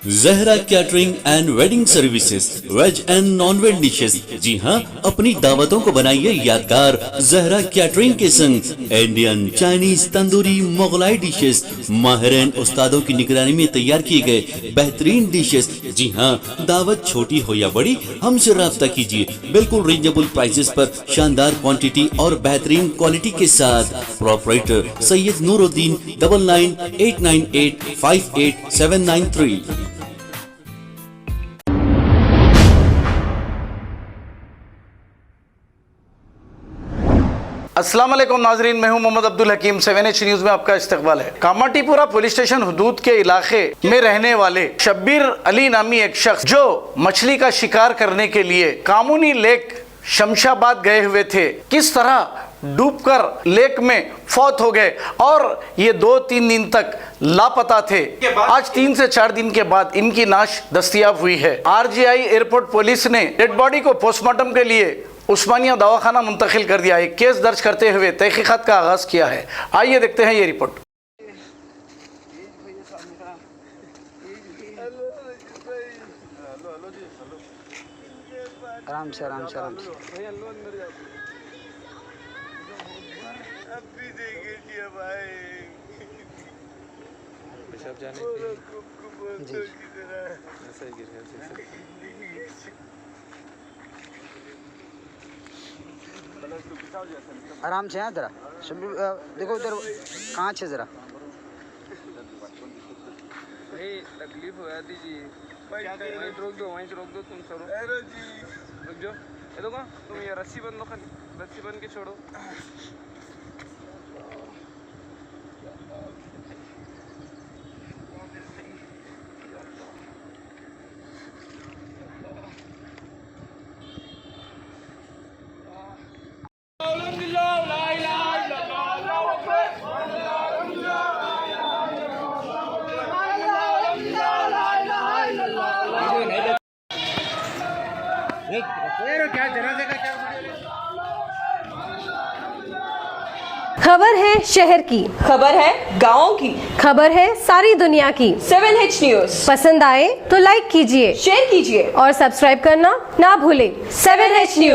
Zahra catering and wedding services, veg and non veg dishes. जी हाँ, अपनी दावतों को बनाइए यादगार जहरा कैटरिंग के संग। Indian, Chinese, tandoori, Mughlai dishes माहिरीन उस्तादों की निगरानी में तैयार किए गए बेहतरीन डिशेस। जी हाँ, दावत छोटी हो या बड़ी, हमसे राब्ता कीजिए। बिल्कुल रीजनेबल प्राइसेस पर शानदार क्वांटिटी और बेहतरीन क्वालिटी के साथ। प्रोपराइटर सैयद नूरुद्दीन 9989858793। अस्सलाम वालेकुम नाजरीन, मैं हूं मोहम्मद अब्दुल हकीम। 7H न्यूज़ में आपका इस्तकबाल है। कामाटीपुरा पुलिस स्टेशन हुदूद के इलाके में रहने वाले शब्बीर अली नामी एक शख्स जो मछली का शिकार करने के लिए कामूनी लेक शमशाबाद गए हुए थे, किस तरह डूबकर लेक में फौत हो गए और ये 2-3 दिन तक लापता थे। आज 3 से 4 दिन के बाद इनकी लाश दस्तयाब हुई है। RGI एयरपोर्ट पुलिस ने डेड बॉडी को पोस्टमार्टम के लिए उस्मानिया दवाखाना मुंतकिल कर दिया है। केस दर्ज करते हुए तहकीकात का आगाज किया है। आइए देखते हैं ये रिपोर्ट। आराम से आराम से आराम से। आराम से हैं जरा, देखो उधर कांच है जरा। तकलीफ हो जाती जी, वहीं रोक दो तुम सरो, रुक जाओ। ये देखो तुम ये रस्सी बंद लो, रस्सी बंद के छोड़ो। खबर है शहर की, खबर है गाँव की, खबर है सारी दुनिया की। 7H न्यूज़ पसंद आए तो लाइक कीजिए, शेयर कीजिए और सब्सक्राइब करना ना भूलें। 7H news.